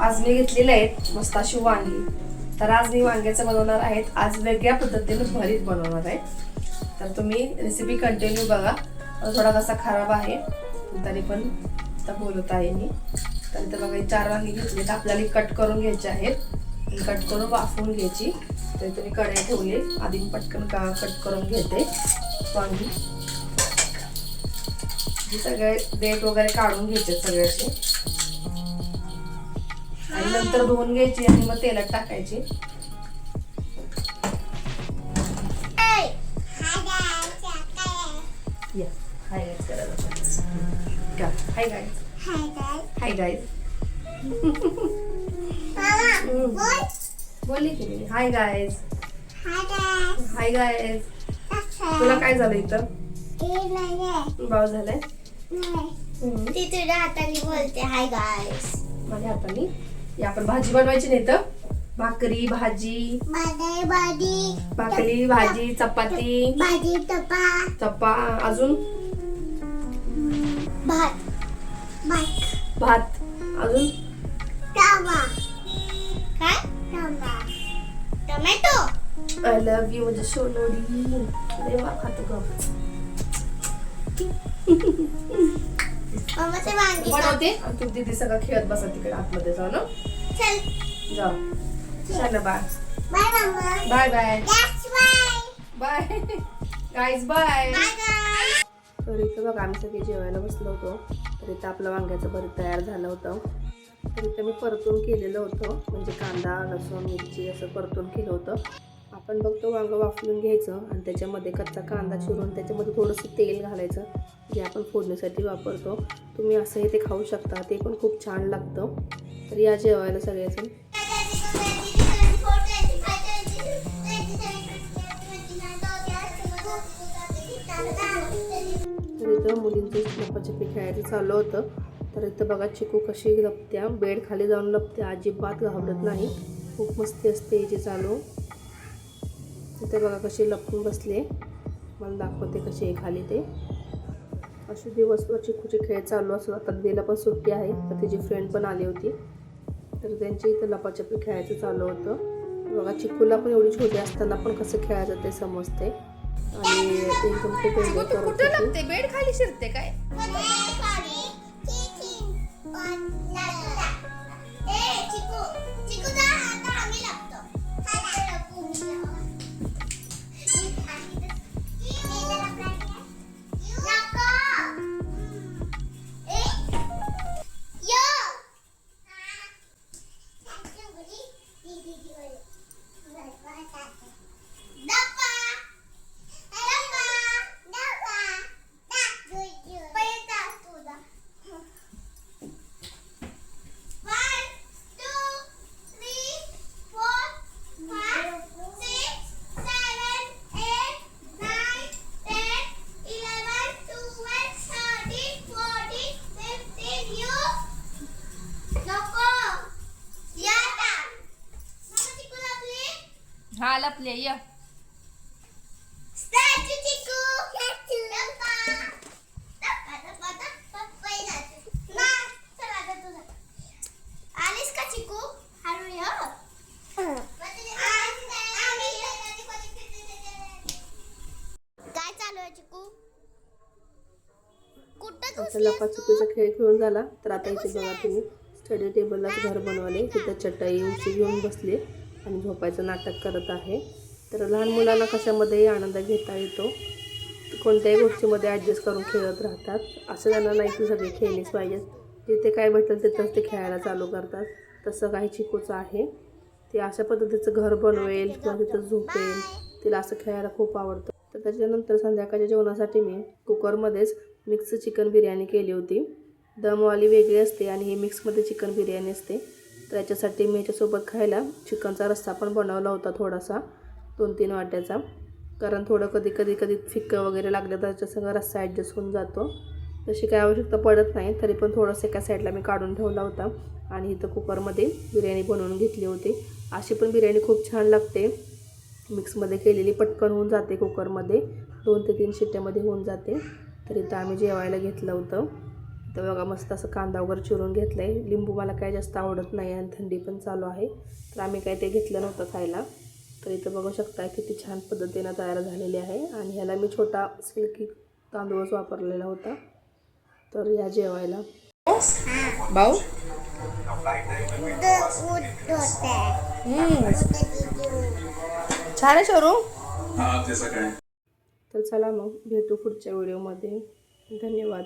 आज मी घेतलेले आहेत मस्त अशी वांगी. तर आज मी वांग्याचं बनवणार आहेत. आज वेगळ्या पद्धतीने भरीत बनवणार आहे. तर तुम्ही रेसिपी कंटिन्यू बघा. थोडा कसा खराब आहे तरी पण आता बोलत आहे मी. तर इथं बघा 4 वांगी घेतली. तर आपल्याला कट करून घ्यायचे आहेत. कट करून वाफवून घ्यायची. तर तुम्ही कढई ठेवले. आधी मी पटकन कट करून घेते वांगी. सगळे देठ वगैरे काढून घ्यायचे सगळ्याचे आणि नंतर धुवून घ्यायची आणि मग तेलात टाकायची. हाय गाइस करायला हाय गाइस हाय गाइस बोलली की मी हाय गाइस हाय गाइस. तुला काय झालं इथं बाव झालंय? ती तुझ्या हाताने बोलते हाय गाइस. माझ्या हाताने. आपण भाजी बनवायची नाही तर भाकरी भाजी भाकरी भाजी चपाती भाजी चपा अजून भात अजून काय टोमॅटो. आय लव्ह यू म्हणजे सोनोडी देवा खात ग. मम्मा ते वांगी बनवते आणि तू दीदी सगळं खेळत बसा तिकडे आतमध्ये जाऊ ना. चल चल बाय बाय मम्मा. Bye bye bye bye guys bye. Bye. तर इथं बघा आम्ही सगळे जेवायला बसलो होतो. तर इथं आपलं वांग्याचं भरीत तयार झालं होतं. तर इथं मी परतून केलेलं होतं म्हणजे कांदा लसूण मिरची असं परतून केलं होतं. आपण बघतो वांगं वाफलून घ्यायचं आणि त्याच्यामध्ये कच्चा कांदा चिरून त्याच्यामध्ये थोडंसं तेल घालायचं जे आपण फोडणीसाठी वापरतो. तुम्ही असंही ते खाऊ शकता. ते पण खूप छान लागतं. तर या जेवायला सगळ्याचं. तर इथं मुलींचं लपाछपी खेळायचं चालू होतं. तर इथं बघा चिकू कशी लपत्या बेड खाली जाऊन लपत्या. अजिबात घाबरत नाही. खूप मस्ती असते हिची चालू. इथे बघा कशी लपून बसले. मला दाखवते कशी आहे खाली ते. अशी दिवसभर चिकूचे खेळ चालू असतात. आता दिला पण सुट्टी आहे तर तिची फ्रेंड पण आली होती. तर त्यांची इथं लपाछपी खेळायचं चालू होतं. बघा चिकूला पण एवढी छोटी असताना पण कसं खेळायचं ते समजते. आणि एकदम खूप एन्जॉय करत होती. बेड खाली शिरते काय? हा लपले य आलीस का चिकू हळू ये. काय चालू आहे चिकू? कुठं आता लपाछपीचा खेळ खेळून झाला. तर आता इथे बघा तुम्ही स्टडी टेबललाच घर बनवले. तिथं चटई उंची घेऊन बसले आणि झोपायचं नाटक करत आहे. तर लहान मुलांना कशामध्येही आनंद घेता येतो. कोणत्याही गोष्टीमध्ये ॲडजस्ट करून खेळत राहतात. असं त्यांना नाही की सगळे खेळलीच पाहिजेत. जिथे काय भेटेल तिथंच ते खेळायला चालू करतात. तसं काही चिकूचं आहे. ते अशा पद्धतीचं घर बनवेल किंवा तिथं झोपेल. तिला असं खेळायला खूप आवडतं. तर त्याच्यानंतर संध्याकाळच्या जेवणासाठी मी कुकरमध्येच मिक्स चिकन बिर्याणी केली होती. दमवाली वेगळी असते आणि ही मिक्समध्ये चिकन बिर्याणी असते. तर याच्यासाठी मी याच्यासोबत खायला चिकनचा रस्सा पण बनवला होता थोडासा 2-3 वाट्याचा. कारण थोडं कधी फिक्कं वगैरे लागलं तर त्याच्या सगळं रस्सा ॲडजस्ट होऊन जातो. तशी काय आवश्यकता पडत नाही. तरी पण थोडंसं एका साईडला मी काढून ठेवला होता आणि इथं कुकरमध्ये बिर्याणी बनवून घेतली होती. अशी पण बिर्याणी खूप छान लागते. मिक्समध्ये केलेली पटकन होऊन जाते. कुकरमध्ये 2 ते 3 शिट्ट्यामध्ये होऊन जाते. तर इथं आम्ही जेवायला घेतलं होतं. तर बघा मस्त असं कांदा वगैरे चिरून घेतलं आहे. लिंबू मला काय जास्त आवडत नाही आणि थंडी पण चालू आहे, तर आम्ही काय ते घेतलं नव्हतं खायला. तर इथं बघू शकता किती छान पद्धतीनं तयार झालेली आहे. आणि ह्याला मी छोटा सिल्की तांदूळच वापरलेला होता. तर या जेवायला भाऊ छान आहे शरू. तर चला मग भेटू पुढच्या व्हिडिओमध्ये. धन्यवाद.